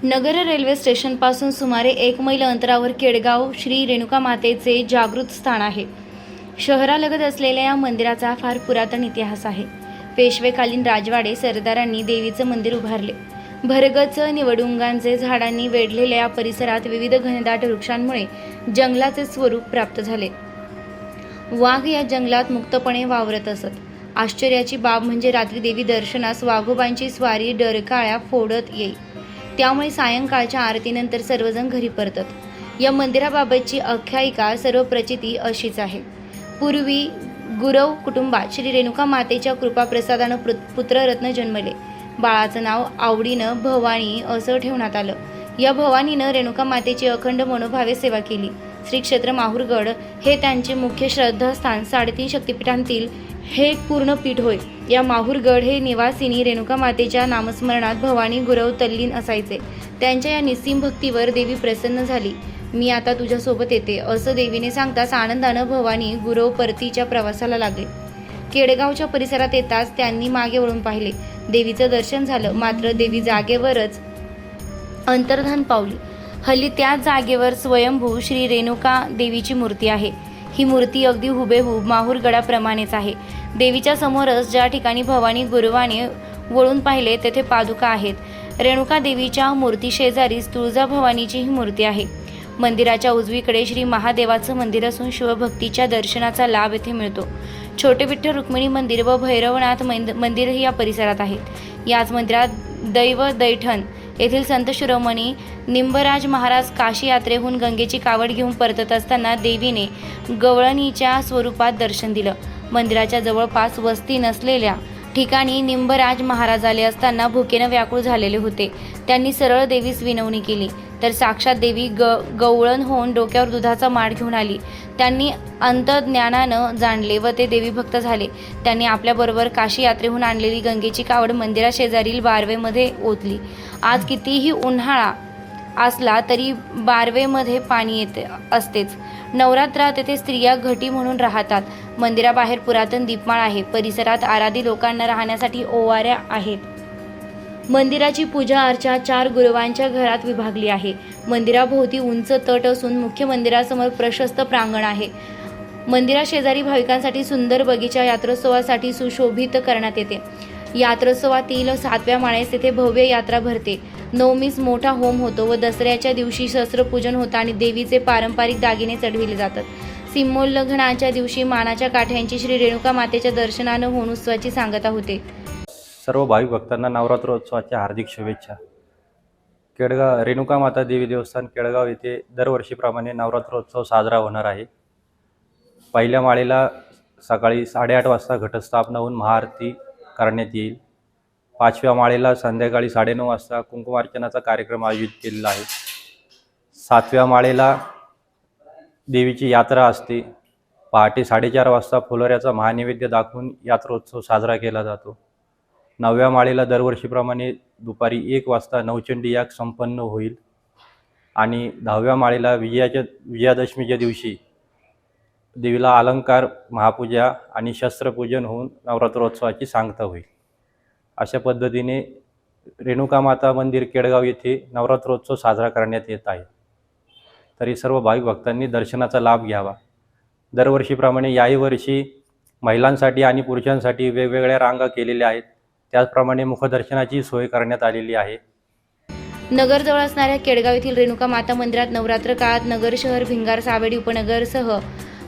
नगर railway स्टेशनपासून सुमारे 1 मैल अंतरावर केडगाव श्री रेणुका मातेचे जागृत स्थान आहे। शहरालगत असलेल्या या मंदिराचा फार पुरातन इतिहास आहे। पेशवेकालीन राजवाडे सरदारांनी देवीचं मंदिर उभारले। भरगच निवडुंगांचे झाडांनी वेढलेल्या या परिसरात विविध घनदाट वृक्षांमुळे जंगलाचे स्वरूप प्राप्त झाले। वाघ या जंगलात मुक्तपणे वावरत असत। आश्चर्याची बाब म्हणजे रात्री देवी दर्शनास वाघोबांची स्वारी डरकाळ्या फोडत येई। त्यामुळे सायंकाळच्या आरतीनंतर सर्वजण घरी परतत। या मंदिराबाबतची आख्यायिका सर्व प्रचिती अशीच आहे। पूर्वी गुरव कुटुंबात श्री रेणुका मातेच्या कृपाप्रसादानं पुत्ररत्न जन्मले। बाळाचं नाव आवडीनं भवानी असं ठेवण्यात आलं। या भवानीनं रेणुका मातेची अखंड मनोभावे सेवा केली। श्री क्षेत्र माहूरगड हे त्यांचे मुख्य श्रद्धास्थान 3.5 शक्तिपीठांतील हे एक पूर्ण पीठ होय। या माहूरगड हे निवासिनी रेणुका मातेच्या नामस्मरणात भवानी गुरव तल्लीन असायचे। त्यांच्या या निस्सीम भक्तीवर देवी प्रसन्न झाली। मी आता तुझ्यासोबत येते असं देवीने सांगताच आनंदानं भवानी गुरव परतीच्या प्रवासाला लागले। केडगावच्या परिसरात येताच त्यांनी मागे वळून पाहिले। देवीचं दर्शन झालं, मात्र देवी जागेवरच अंतर्धान पावली। हल्ली त्याच जागेवर स्वयंभू श्री रेणुका देवीची मूर्ती आहे। ही मूर्ती अगदी हुबेहूब माहूरगडाप्रमाणेच आहे। देवीच्या समोरच ज्या ठिकाणी भवानी गुरुवाने वळून पाहिले तेथे पादुका आहेत। रेणुका देवीच्या मूर्ती शेजारीच तुळजा भवानीची ही मूर्ती आहे। मंदिराच्या उजवीकडे श्री महादेवाचं मंदिर असून शिवभक्तीच्या दर्शनाचा लाभ येथे मिळतो। छोटे विठ्ठल रुक्मिणी मंदिर व भैरवनाथ मंदिरही या परिसरात आहेत। याच मंदिरात दैव दैठण येथील संत शिरोमणी निंबराज महाराज काशी यात्रेहून गंगेची कावड घेऊन परतत असताना देवीने गवळणीच्या स्वरूपात दर्शन दिलं। मंदिराच्या जवळपास वस्ती नसलेल्या ठिकाणी निंबराज महाराज आले असताना भुकेनं व्याकुळ झालेले होते। त्यांनी सरळ देवीस विनवणी केली तर साक्षात देवी गवळण होऊन डोक्यावर दुधाचा माठ घेऊन आली। त्यांनी अंतर्ज्ञानानं जाणले व ते देवी भक्त झाले। त्यांनी आपल्याबरोबर काशी यात्रेहून आणलेली गंगेची कावड मंदिराशेजारील बारवेमध्ये ओतली। आज कितीही उन्हाळा असला तरी बारवेमध्ये पाणी असतेच। नवरात्रात तेथे स्त्रिया घटी म्हणून राहतात। मंदिराबाहेर पुरातन दीपमाळ आहे। परिसरात आराधी लोकांना राहण्यासाठी ओवाऱ्या आहेत। मंदिराची पूजा अर्चा 4 गुरुवांच्या घरात विभागली आहे। मंदिराभोवती उंच तट असून मुख्य मंदिरासमोर प्रशस्त प्रांगण आहे। मंदिराशेजारी भाविकांसाठी सुंदर बगीचा यात्रोत्सवासाठी सुशोभित करण्यात येते। यात्रोत्सवातील 7व्या माळेस तेथे भव्य यात्रा भरते। नवमीस मोठा होम होतो व दसऱ्याच्या दिवशी शस्त्रपूजन होतं आणि देवीचे पारंपरिक दागिने चढविले जातात। सीमोल्लंघनाच्या दिवशी मानाच्या काठ्यांची श्री रेणुका मातेच्या दर्शनानं होऊन उत्सवाची सांगता होते। सर्व भाविक भक्तांना नवरात्रोत्सवाच्या हार्दिक शुभेच्छा। केडगाव रेणुका माता देवी देवस्थान केडगाव येथे दरवर्षीप्रमाणे नवरात्रोत्सव साजरा होणार आहे। पहिल्या माळेला सकाळी 8:30 वाजता घटस्थापना होऊन महाआरती करण्यात येईल। 5व्या माळेला संध्याकाळी 9:30 वाजता कुंकुमार्चनाचा कार्यक्रम आयोजित केलेला आहे। 7व्या माळेला देवीची यात्रा असते। पहाटे 4:30 वाजता फुलोऱ्याचा महानैवेद्य दाखवून यात्रोत्सव साजरा केला जातो। 9व्या माळेला दरवर्षीप्रमाणे दुपारी 1 वाजता नवचंडी याग संपन्न होईल आणि 10व्या माळेला विजयादशमीच्या दिवशी देवीला अलंकार महापूजा आणि शस्त्रपूजन होऊन नवरात्रोत्सवाची सांगता होईल। अशा पद्धतीने रेणुका माता मंदिर केडगाव येथे नवरात्रोत्सव साजरा करण्यात येत आहे। तरी सर्व भाविक भक्तांनी दर्शनाचा लाभ घ्यावा। दरवर्षीप्रमाणे याही वर्षी महिलांसाठी आणि पुरुषांसाठी वेगवेगळ्या रांगा केलेल्या आहेत। त्याचप्रमाणे मुखदर्शनाची सोय करण्यात आलेली आहे। नगरजवळ असणाऱ्या केडगाव येथील रेणुका माता मंदिरात नवरात्र काळात नगर शहर, भिंगार, सावेडी उपनगरसह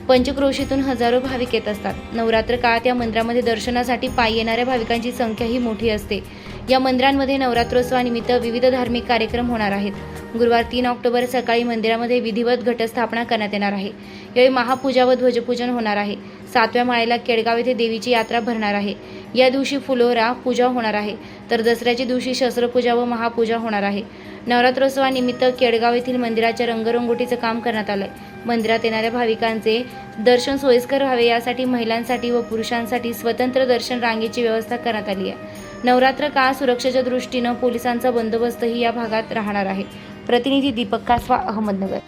पंचक्रोशीतून हजारो भाविक येत असतात। नवरात्र काळात या मंदिरामध्ये दर्शनासाठी पायी येणाऱ्या भाविकांची संख्याही मोठी असते। या मंदिरांमध्ये नवरात्रोत्सवानिमित्त विविध धार्मिक कार्यक्रम होणार आहेत। गुरुवार 3 ऑक्टोबर सकाळी मंदिरामध्ये विधिवत घटस्थापना करण्यात येणार आहे। यावेळी महापूजा व ध्वजपूजन होणार आहे। 7व्या माळेला केडगाव येथे देवीची यात्रा भरणार आहे। या दिवशी फुलोरा पूजा होणार आहे, तर दसऱ्याच्या दिवशी शस्त्रपूजा व महापूजा होणार आहे। नवरात्रोत्सवानिमित्त केडगाव येथील मंदिराच्या रंगरंगोटीचं काम करण्यात आलंय। मंदिरात येणाऱ्या भाविकांचे दर्शन सोयीस्कर व्हावे यासाठी महिलांसाठी व पुरुषांसाठी स्वतंत्र दर्शन रांगेची व्यवस्था करण्यात आली आहे। नवरात्र काळ सुरक्षेच्या दृष्टीनं पोलिसांचा बंदोबस्तही या भागात राहणार आहे। प्रतिनिधी दीपक कासवा, अहमदनगर।